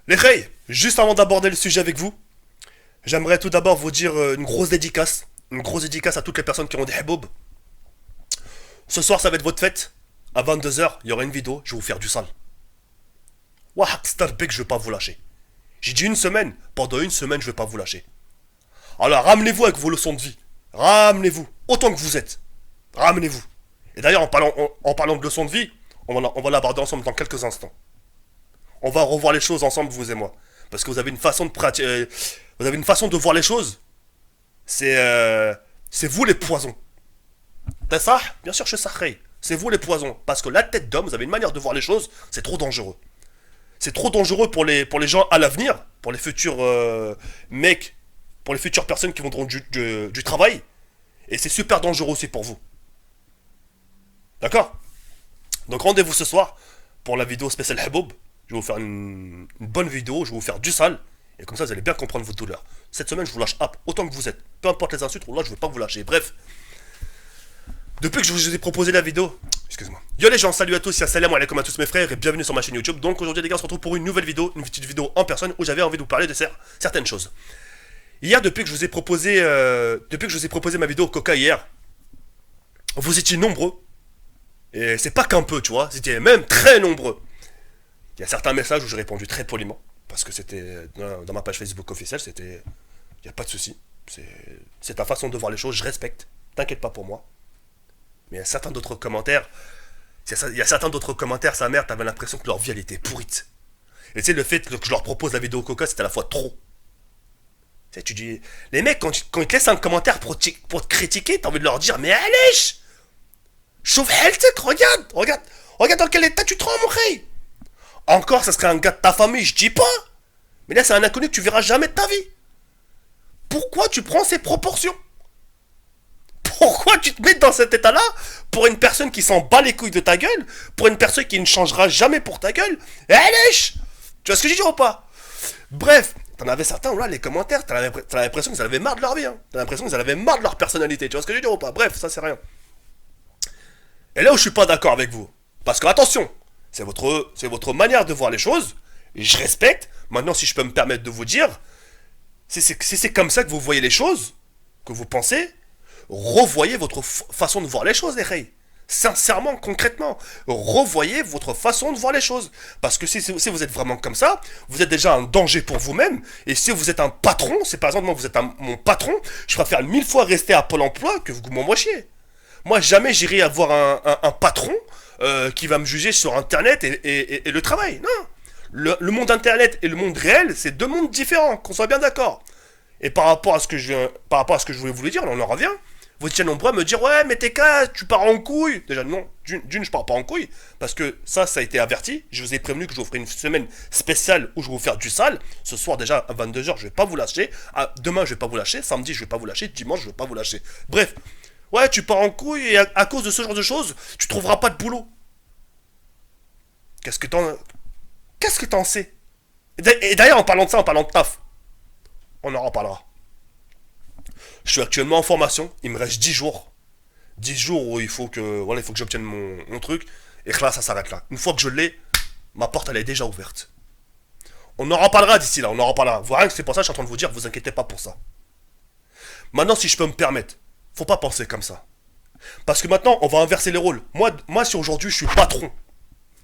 Les Rey, juste avant d'aborder le sujet avec vous, j'aimerais tout d'abord vous dire une grosse dédicace. Une grosse dédicace à toutes les personnes qui ont des hiboub. Ce soir, ça va être votre fête. À 22 h, il y aura une vidéo, je vais vous faire du sale. Wahak Starbek, je vais pas vous lâcher. J'ai dit une semaine, pendant une semaine, je vais pas vous lâcher. Alors ramenez-vous avec vos leçons de vie. Ramenez-vous, autant que vous êtes. Ramenez-vous. Et d'ailleurs, en parlant de leçons de vie, on va l'aborder ensemble dans quelques instants. On va revoir les choses ensemble, vous et moi. Parce que vous avez une façon de pratiquer. Vous avez une façon de voir les choses. C'est vous les poisons. T'as ça? Bien sûr, je sais. C'est vous les poisons. Parce que la tête d'homme, vous avez une manière de voir les choses, c'est trop dangereux. C'est trop dangereux pour les gens à l'avenir, pour les futurs mecs, pour les futures personnes qui vont du travail. Et c'est super dangereux aussi pour vous. D'accord? Donc rendez-vous ce soir pour la vidéo spéciale Haboub. Je vais vous faire une bonne vidéo, je vais vous faire du sale. Et comme ça, vous allez bien comprendre votre douleur. Cette semaine, je vous lâche autant que vous êtes. Peu importe les insultes, là, je ne vais pas vous lâcher. Bref, depuis que je vous ai proposé la vidéo, excusez-moi. Yo les gens, salut à tous, salam alaikum à tous mes frères et bienvenue sur ma chaîne YouTube. Donc aujourd'hui les gars, on se retrouve pour une nouvelle vidéo, une petite vidéo en personne où j'avais envie de vous parler de certaines choses. Hier, depuis que je vous ai proposé ma vidéo Coca hier, vous étiez nombreux. Et c'est pas qu'un peu, tu vois, c'était même très nombreux. Il y a certains messages où j'ai répondu très poliment. Parce que c'était dans ma page Facebook officielle, c'était. Il n'y a pas de souci. C'est ta façon de voir les choses, je respecte. T'inquiète pas pour moi. Mais il y a certains d'autres commentaires. Il y a certains d'autres commentaires, sa mère, t'avais l'impression que leur vie elle était pourrite. Et tu sais, le fait que je leur propose la vidéo Coca, c'était à la fois trop. Tu sais, tu dis. Les mecs, quand ils te laissent un commentaire pour te critiquer, t'as envie de leur dire, mais allez, chauffe Heltek, regarde dans quel état tu te rends, mon rey. Encore, ça serait un gars de ta famille, je dis pas. Mais là, c'est un inconnu que tu verras jamais de ta vie. Pourquoi tu prends ces proportions? Pourquoi tu te mets dans cet état-là pour une personne qui s'en bat les couilles de ta gueule, pour une personne qui ne changera jamais pour ta gueule? Allez, tu vois ce que je dis ou pas? Bref, t'en avais certains où là, les commentaires, t'as l'impression qu'ils avaient marre de leur vie. Hein. T'as l'impression qu'ils avaient marre de leur personnalité. Tu vois ce que je dis ou pas? Bref, ça c'est rien. Et là où je suis pas d'accord avec vous, parce que attention, c'est votre manière de voir les choses, et je respecte. Maintenant, si je peux me permettre de vous dire, si c'est comme ça que vous voyez les choses, que vous pensez, revoyez votre façon de voir les choses, les reys. Sincèrement, concrètement, revoyez votre façon de voir les choses. Parce que si vous êtes vraiment comme ça, vous êtes déjà un danger pour vous-même. Et si vous êtes un patron, si par exemple moi vous êtes mon patron, je préfère 1000 fois rester à Pôle emploi que vous m'envoyiez. Moi, jamais j'irai avoir un patron qui va me juger sur Internet et le travail. Non. Le monde Internet et le monde réel, c'est deux mondes différents, qu'on soit bien d'accord. Et par rapport à ce que je voulais vous le dire, on en revient. Vous étiez nombreux à me dire, ouais, mais t'es cas, tu pars en couille. Déjà, non, d'une, je pars pas en couille. Parce que ça a été averti. Je vous ai prévenu que je vous ferai une semaine spéciale où je vais vous faire du sale. Ce soir, déjà, à 22 h, je vais pas vous lâcher. Demain, je vais pas vous lâcher. Samedi, je vais pas vous lâcher. Dimanche, je vais pas vous lâcher. Bref. Ouais, tu pars en couille et à cause de ce genre de choses, tu trouveras pas de boulot. Qu'est-ce que t'en sais? Et d'ailleurs, en parlant de ça, en parlant de taf, on en reparlera. Je suis actuellement en formation, il me reste 10 jours. 10 jours où il faut que j'obtienne mon truc. Et que là, ça s'arrête là. Une fois que je l'ai, ma porte, elle est déjà ouverte. On en reparlera d'ici là, on en reparlera. Vous voyez que c'est pour ça que je suis en train de vous dire, vous inquiétez pas pour ça. Maintenant, si je peux me permettre, faut pas penser comme ça. Parce que maintenant, on va inverser les rôles. Moi si aujourd'hui, je suis patron.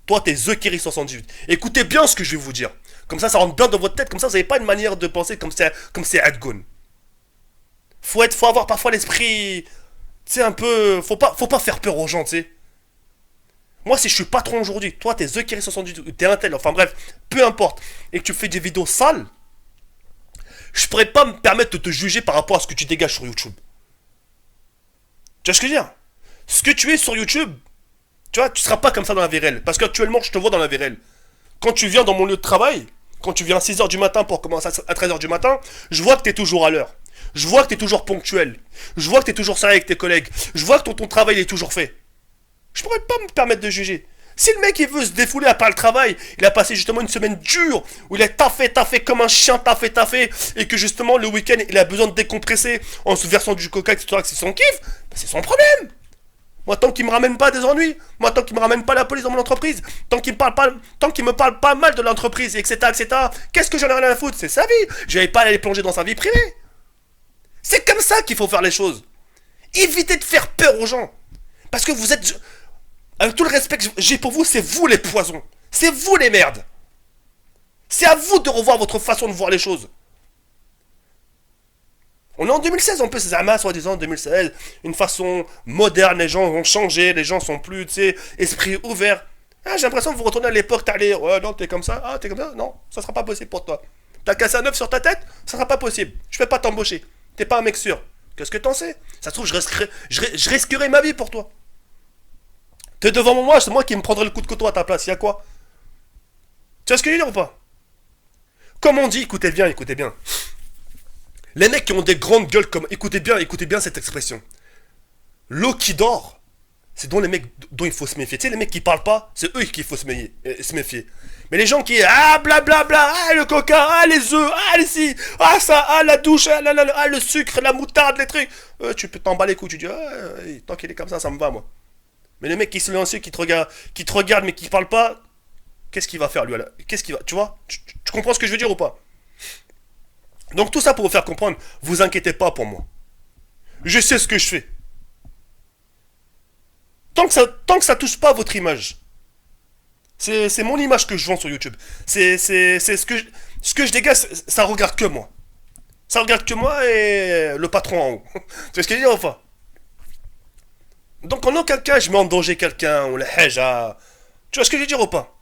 Toi, t'es The Kerry 78. Écoutez bien ce que je vais vous dire. Comme ça rentre bien dans votre tête. Comme ça, vous n'avez pas une manière de penser comme c'est Adgun. Faut avoir parfois l'esprit. Tu sais, un peu. Faut pas faire peur aux gens, tu sais. Moi, si je suis patron aujourd'hui, toi, t'es The Kerry 78, t'es un tel, enfin bref, peu importe, et que tu fais des vidéos sales, je pourrais pas me permettre de te juger par rapport à ce que tu dégages sur YouTube. Tu vois ce que je veux dire? Ce que tu es sur YouTube, tu vois, tu seras pas comme ça dans la vie réelle. Parce qu'actuellement, je te vois dans la vie réelle. Quand tu viens dans mon lieu de travail, quand tu viens à 6 h du matin pour commencer à 13 h du matin, je vois que t'es toujours à l'heure. Je vois que t'es toujours ponctuel. Je vois que t'es toujours sérieux avec tes collègues. Je vois que ton travail est toujours fait. Je pourrais pas me permettre de juger. Si le mec il veut se défouler à part le travail, il a passé justement une semaine dure où il a taffé comme un chien, taffé, et que justement le week-end il a besoin de décompresser en se versant du coca, etc., que c'est son kiff, bah c'est son problème. Moi, tant qu'il me ramène pas des ennuis, moi, tant qu'il me ramène pas la police dans mon entreprise, tant qu'il me parle pas mal de l'entreprise, etc., etc., qu'est-ce que j'en ai rien à foutre? C'est sa vie. Je vais pas aller plonger dans sa vie privée. C'est comme ça qu'il faut faire les choses. Évitez de faire peur aux gens. Parce que vous êtes... Avec tout le respect que j'ai pour vous, c'est vous les poisons. C'est vous les merdes. C'est à vous de revoir votre façon de voir les choses. On est en 2016, on peut Zama, soi-disant 2016, une façon moderne, les gens ont changé, les gens sont plus, tu sais, esprit ouvert. Ah, j'ai l'impression que vous retournez à l'époque, t'allais, ouais, non, t'es comme ça, ah, t'es comme ça, non, ça sera pas possible pour toi. T'as cassé un œuf sur ta tête, ça sera pas possible. Je vais pas t'embaucher. T'es pas un mec sûr. Qu'est-ce que t'en sais? Ça se trouve, je risquerai ma vie pour toi. T'es devant moi, c'est moi qui me prendrai le coup de couteau à ta place, y'a quoi? Tu vois ce que je veux dire ou pas? Comme on dit, écoutez bien, écoutez bien. Les mecs qui ont des grandes gueules comme... écoutez bien cette expression. L'eau qui dort, c'est dont les mecs dont il faut se méfier. Tu sais, les mecs qui parlent pas, c'est eux qu'il faut se méfier. Mais les gens qui... ah, blablabla, ah, le coca, ah, les œufs, ah, les ci, ah, ça, ah, la douche, ah, ah, le sucre, la moutarde, les trucs. Tu peux t'en bats les coups, tu dis, ah, tant qu'il est comme ça me va, moi. Mais les mecs qui sont silencieux, qui te regardent, mais qui parlent pas, qu'est-ce qu'il va faire, lui? Qu'est-ce qu'il va... Tu vois, tu comprends ce que je veux dire ou pas? Donc tout ça pour vous faire comprendre, vous inquiétez pas pour moi. Je sais ce que je fais. Tant que ça touche pas à votre image. C'est mon image que je vends sur YouTube. C'est ce que je dégage, ça regarde que moi. Ça regarde que moi et le patron en haut. Tu vois ce que je veux dire ou pas? Donc en aucun cas je mets en danger quelqu'un, ou la haja. Tu vois ce que je veux dire ou pas?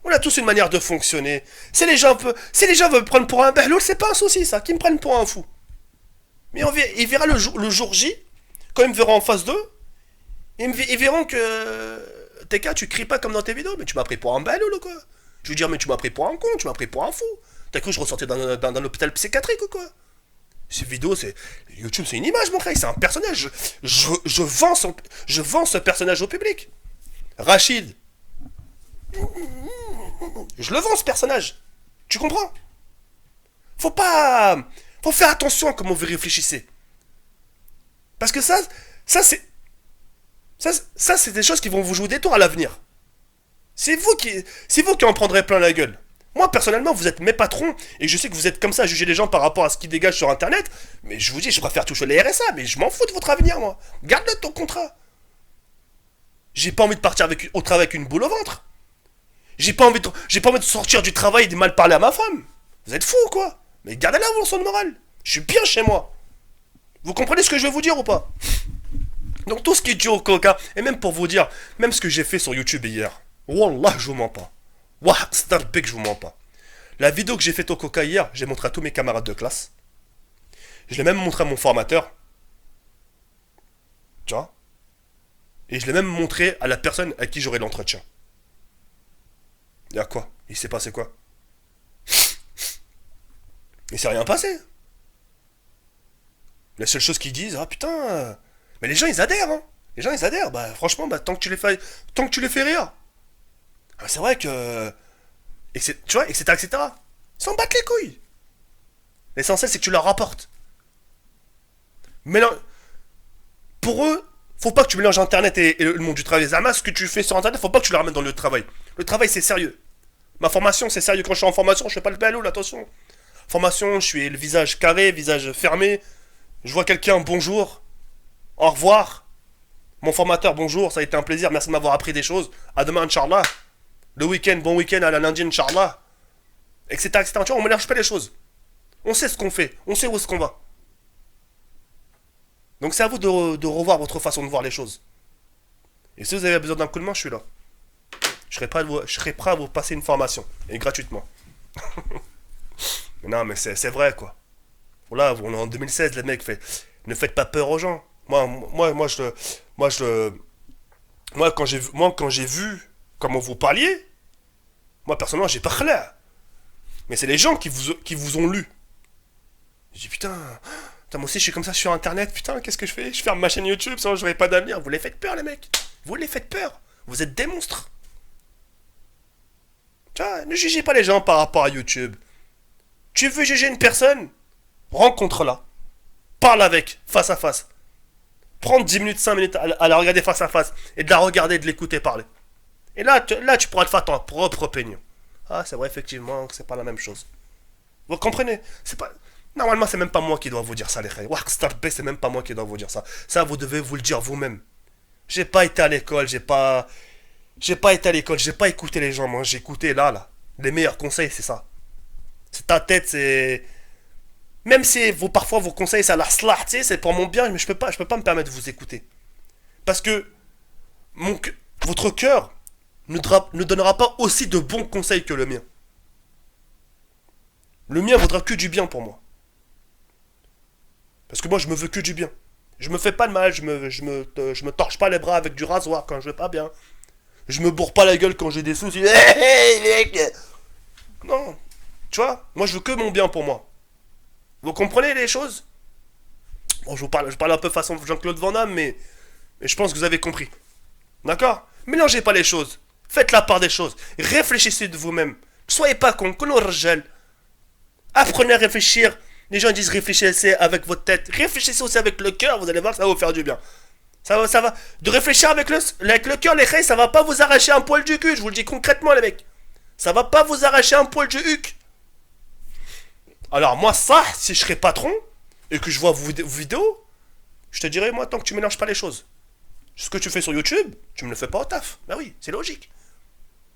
On a tous une manière de fonctionner. Si les gens veulent me prendre pour un behloul, c'est pas un souci ça, qu'ils me prennent pour un fou. Mais ils verront le jour J, quand ils me verront en face d'eux, ils verront que... TK, tu cries pas comme dans tes vidéos, mais tu m'as pris pour un behloul ou quoi? Je veux dire, mais tu m'as pris pour un con, tu m'as pris pour un fou. T'as cru que je ressortais d'un hôpital psychiatrique ou quoi? Ces vidéos, c'est... YouTube, c'est une image, mon frère, c'est un personnage. Je vends ce personnage au public. Rachid. Je le vends, ce personnage. Tu comprends? Faut faire attention à comment vous réfléchissez. Parce que ça c'est des choses qui vont vous jouer des tours à l'avenir. C'est vous qui en prendrez plein la gueule. Moi, personnellement, vous êtes mes patrons, et je sais que vous êtes comme ça à juger les gens par rapport à ce qu'ils dégagent sur Internet, mais je vous dis, je préfère toucher les RSA, mais je m'en fous de votre avenir, moi. Garde-le ton contrat. J'ai pas envie de partir au travail avec une boule au ventre. J'ai pas envie de sortir du travail et de mal parler à ma femme. Vous êtes fous ou quoi? Mais gardez-la, vos leçons de morale. Je suis bien chez moi. Vous comprenez ce que je vais vous dire ou pas? Donc tout ce qui est dû au coca, et même pour vous dire, même ce que j'ai fait sur YouTube hier, wallah, je vous mens pas. Wah, starbek, je vous mens pas. La vidéo que j'ai faite au coca hier, j'ai montré à tous mes camarades de classe. Je l'ai même montré à mon formateur. Tu vois? Et je l'ai même montré à la personne à qui j'aurai l'entretien. Y'a quoi? Il s'est passé quoi? Il s'est rien passé. La seule chose qu'ils disent, ah putain... Mais les gens ils adhèrent, hein. Les gens ils adhèrent, bah franchement, bah, tant que tu les fais rire. Ah, c'est vrai que... tu vois, etc., etc. S'en battent les couilles. L'essentiel c'est que tu leur rapportes. Mais non... Pour eux, faut pas que tu mélanges Internet et le monde du travail. Zama, ce que tu fais sur Internet, faut pas que tu le ramènes dans le travail. Le travail c'est sérieux. Ma formation c'est sérieux. Quand je suis en formation, je fais pas le baloul, attention. Formation, je suis le visage carré, visage fermé. Je vois quelqu'un, bonjour. Au revoir. Mon formateur, bonjour, ça a été un plaisir, merci de m'avoir appris des choses. À demain, Inch'Allah. Le week-end, bon week-end à la lundi, Inch'Allah. Etc., etc. Tu vois, on mélange pas les choses. On sait ce qu'on fait, on sait où est-ce qu'on va. Donc c'est à vous de revoir votre façon de voir les choses. Et si vous avez besoin d'un coup de main, je suis là. Je serai prêt à vous passer une formation. Et gratuitement. Mais non, mais c'est vrai, quoi. Voilà, on est en 2016, les mecs, ne faites pas peur aux gens. Moi, quand j'ai vu comment vous parliez, moi, personnellement, j'ai pas clair. Mais c'est les gens qui vous ont lu. J'ai dit, putain, moi aussi, je suis comme ça sur Internet, putain, qu'est-ce que je fais? Je ferme ma chaîne YouTube, sinon j'aurai pas d'avenir. Vous les faites peur, les mecs. Vous les faites peur. Vous êtes des monstres. Tu vois, ne jugez pas les gens par rapport à YouTube. Tu veux juger une personne? Rencontre-la. Parle avec, face à face. Prendre 10 minutes, 5 minutes à la regarder face à face et de la regarder et de l'écouter parler. Et là, tu pourras te faire ton propre opinion. Ah, c'est vrai, effectivement, que c'est pas la même chose. Vous comprenez? C'est pas... Normalement, c'est même pas moi qui dois vous dire ça, les frères. C'est même pas moi qui dois vous dire ça. Ça, vous devez vous le dire vous-même. J'ai pas été à l'école, j'ai pas été à l'école, j'ai pas écouté les gens, moi, j'ai écouté là. Les meilleurs conseils, c'est ça. C'est ta tête, c'est... Même si parfois vos conseils, ça la slah, tu sais, c'est pour mon bien, mais je peux pas me permettre de vous écouter. Parce que votre cœur ne donnera pas aussi de bons conseils que le mien. Le mien vaudra que du bien pour moi. Parce que moi, je me veux que du bien. Je me fais pas de mal, je me torche pas les bras avec du rasoir quand je vais pas bien. Je me bourre pas la gueule quand j'ai des soucis. Non, tu vois, moi je veux que mon bien pour moi. Vous comprenez les choses? Bon, je parle un peu façon Jean-Claude Van Damme, mais je pense que vous avez compris. D'accord? Mélangez pas les choses. Faites la part des choses. Réfléchissez de vous-même. Soyez pas con, gel. Apprenez à réfléchir. Les gens disent réfléchissez avec votre tête. Réfléchissez aussi avec le cœur, vous allez voir que ça va vous faire du bien. Ça va. De réfléchir avec le cœur, les reins, ça va pas vous arracher un poil du cul. Je vous le dis concrètement, les mecs. Ça va pas vous arracher un poil du huc. Alors, moi, ça, si je serais patron et que je vois vos vidéos, je te dirais, moi, tant que tu mélanges pas les choses. Ce que tu fais sur YouTube, tu me le fais pas au taf. Bah oui, c'est logique.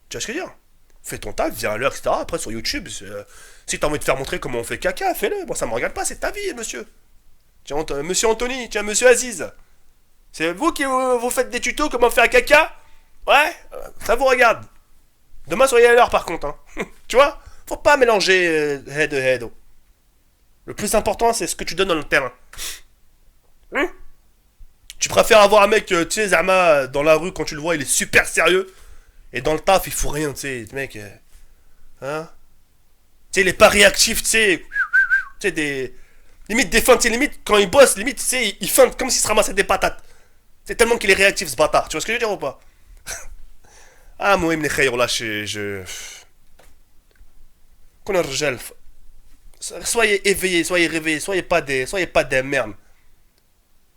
Tu vois ce que je veux dire? Fais ton taf, viens à l'heure, etc. Après, sur YouTube, si t'as envie de faire montrer comment on fait caca, fais-le. Bon, ça me regarde pas, c'est ta vie, monsieur. Tiens, monsieur Anthony, tiens, monsieur Aziz. C'est vous qui vous faites des tutos comment faire caca? Ouais, ça vous regarde. Demain, soyez à l'heure, par contre. Hein. Tu vois? Faut pas mélanger head et head. Le plus important, c'est ce que tu donnes dans le terrain. Tu préfères avoir un mec, tu sais, Zama, dans la rue, quand tu le vois, il est super sérieux. Et dans le taf, il fout rien, tu sais, le mec. Hein? Tu sais, il est pas réactif, tu sais. Tu sais, des. Limite des feintes, tu sais, limite, quand il bosse, limite, tu sais, il feinte comme s'il se ramassait des patates. C'est tellement qu'il est réactif, ce bâtard. Tu vois ce que je veux dire ou pas? Ah, moi, les khayr, là, je. Qu'on a soyez éveillés, soyez réveillés, soyez pas des merdes.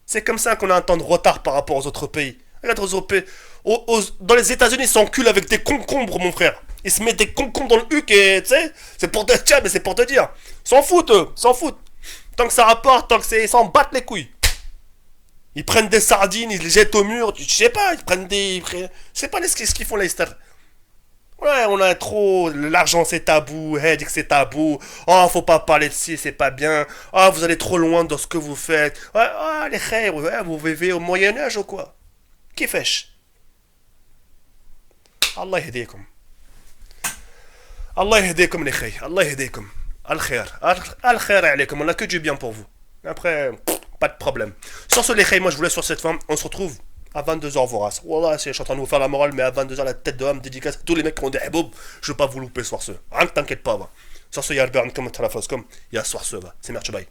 C'est comme ça qu'on a un temps de retard par rapport aux autres pays. Regarde aux autres pays. Dans les États-Unis, ils s'enculent avec des concombres, mon frère. Ils se mettent des concombres dans le huc et tu sais, c'est pour te tiens, mais c'est pour te dire. S'en foutent, eux, s'en foutent. Tant que ça rapporte, tant que c'est. Ils s'en battent les couilles. Ils prennent des sardines, ils les jettent au mur, je sais pas, ils prennent des. Je sais pas ce qu'ils font les stars. Ouais, on a trop. L'argent c'est tabou, hey, dit que c'est tabou. Oh, faut pas parler de ci, c'est pas bien. Oh, vous allez trop loin dans ce que vous faites. Ouais, oh, les khayr, ouais, vous vivez au Moyen-Âge ou quoi? Qui fait? Allah yahdikum. Allah yahdikum les khayr. Allah yahdikum. Al-khair. Al-khair alaykum. On a que du bien pour vous. Après, pas de problème. Sur ce, les khayr, moi je vous laisse sur cette fin. On se retrouve à 22h vorace. Wallah, je suis en train de vous faire la morale, mais à 22h, la tête de homme dédicace à tous les mecs qui ont des hiboub. Je veux pas vous louper ce soir ce. Rien que t'inquiète pas, va. Sur ce, il y a le burn comme il y a soir ce, va. C'est merci, bye.